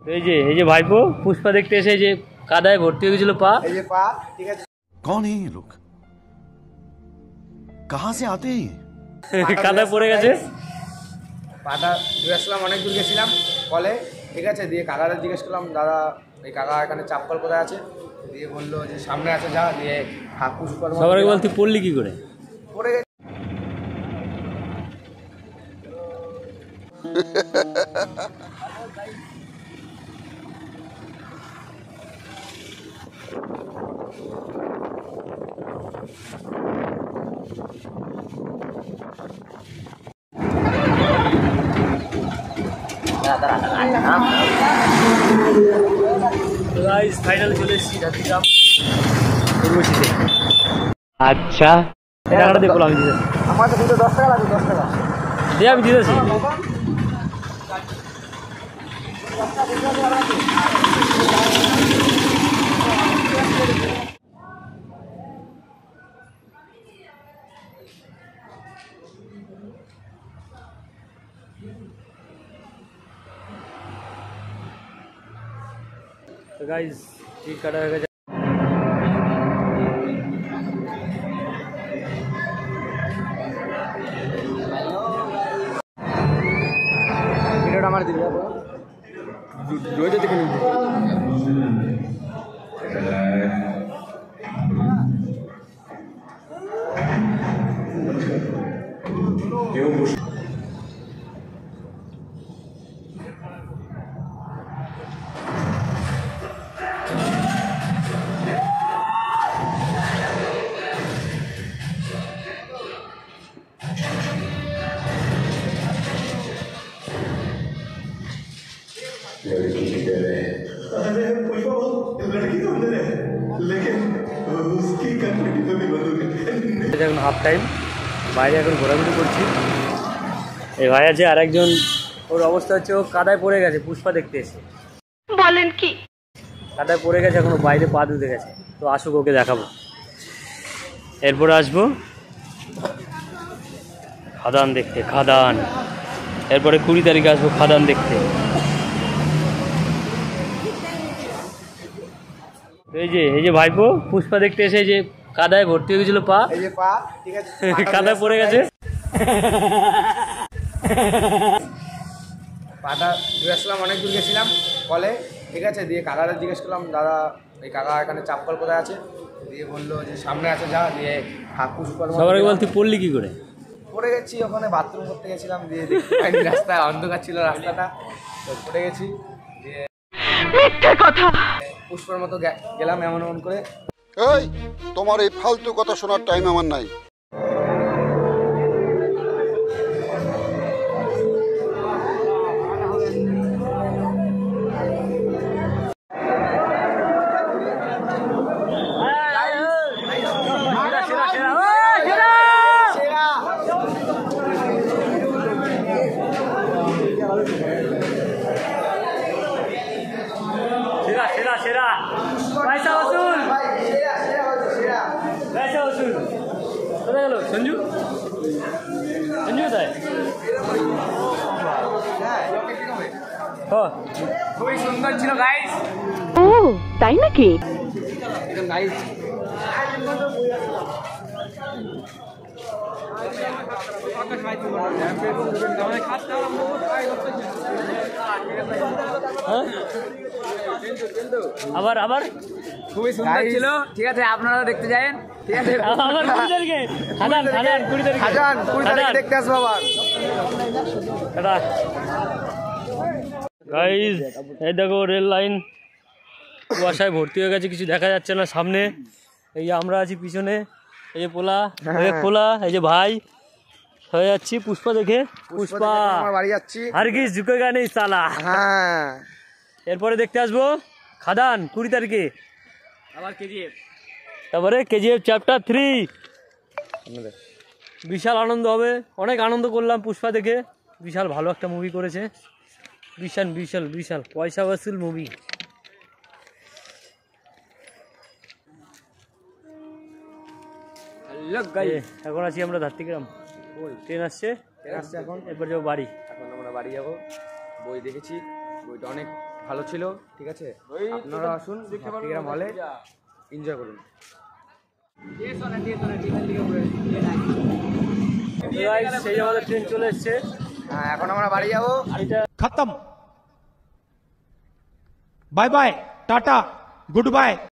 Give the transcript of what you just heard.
এই যে ভাইপো পুষ্পা দেখতে এসে যে কাদায় ভর্তি হয়ে গেছিল পা, এই যে পা, ঠিক আছে। कौन है ये लोग? कहां से आते हैं? কাদায় পড়ে গেছে। পাটা ধুয়ে আসলাম, অনেক দূর গেছিলাম কলে, ঠিক আছে। দিয়ে কাকাদের জিজ্ঞেস করলাম, দাদা এই কাকা এখানে চাপকল কোথায় আছে? দিয়ে বললো যে সামনে আছে, যা। দিয়ে পুষ্পার সবার বল তুই পড়লি কি করে? পড়ে গেছে। ফাইনাল চলে এসেছি ধাত্রীগ্রাম উর্বশীতে। আচ্ছা টাকাটা দিয়ে বলো, আমি দিতেছি। আমার তো 10 টাকা লাগবে, 10 টাকা দিয়ে আমি দিতেছি। তো গাইস টিকিট কাটা হয়ে গেছে। ভিডিওটা আমার দিবি রোজ দেখে নিবি। এখন হাফ টাইম, বাইরে এখন ঘোরাঘুরি করছি। এই ভাই আছে আর একজন, ওর অবস্থা হচ্ছে ও কাদায় পড়ে গেছে পুষ্পা দেখতে এসে। বলেন কি? কাদায় পড়ে গেছে, এখনো বাইরে পা ধুতে গেছে। তো আসুক, ওকে দেখাবো। এরপরে আসবো খাদান দেখতে, খাদান। এরপরে 20 তারিখে আসবো খাদান দেখতে। এই যে ভাইপো পুষ্পা দেখতে এসে যে কাদায় ভর্তি হয়ে গেছিল পা, এই যে পা, ঠিক আছে। কাদায় পড়ে গেছে। পাটা ধুয়ে আসলাম, অনেক দূর গেছিলাম কলে, ঠিক আছে। দিয়ে কাকাদের জিজ্ঞেস করলাম, দাদা এই কাকা এখানে চাপকল কোথায় আছে? দিয়ে বললো যে সামনে আছে, যা। দিয়ে পুষ্পার সবার বল তুই পড়লি কি করে? পড়ে গেছি, ওখানে বাথরুম করতে গেছিলাম। দিয়ে দেখতে পাইনি, রাস্তায় অন্ধকার ছিল রাস্তাটা, তো পড়ে গেছি। দিয়ে মিথ্যে কথা। পুষ্পার মতো গেলাম এমন করে। এই তোমার এই ফালতু কথা শোনার টাইম আমার নাই। সেরা পয়সা ওসুল, পয়সা ওসুল। কোথায় গেল সঞ্জু? সঞ্জু কোথায়? খুবই সুন্দর ছিল গাইস। ও তাই নাকি? একদম নাইস। আবার আবার খুবই সুন্দর ছিল, ঠিক আছে। আপনারা দেখতে যাবেন, ঠিক আছে। আবার 20 তারিখে খাদান, 20 তারিখে খাদান 20 তারিখে দেখতে আসবো আবার। গাইস এই দেখো রেল লাইন কুয়াশায় ভর্তি হয়ে গেছে, কিছু দেখা যাচ্ছে না সামনে। এই যে আমরা আছি পিছনে, এই যে পোলা, এই যে ভাই হয়ে যাচ্ছি পুষ্পা দেখে। পুষ্পা বাড়ি যাচ্ছি, আর কি ঝুঁকেগা নেই সালা। হ্যাঁ। এরপরে দেখতে আসবো খাদান 20 তারিখে, আবার কেজিএফ, তারপরে কেজিএফ চ্যাপ্টার 3। বিশাল আনন্দ হবে, অনেক আনন্দ করলাম পুষ্পা দেখে। বিশাল ভালো একটা মুভি করেছে, বিশাল বিশাল বিশাল পয়সা ওসুল মুভি। এখন আছি আমরা ধাত্রীগ্রাম, ট্রেন আসছে এখন এরপর যাবো বাড়ি। এখন আমরা বাড়ি যাবো। বই দেখেছি, বইটা অনেক ভালো ছিল, ঠিক আছে? আপনারা আসুন ভক্তিগ্রাম হলে, এনজয় করুন। সেই আমাদের ট্রেন চলে এসছে। হ্যাঁ, এখন আমরা বাড়ি যাবো। এটা खत्म बाय बाय टाटा गुड बाय।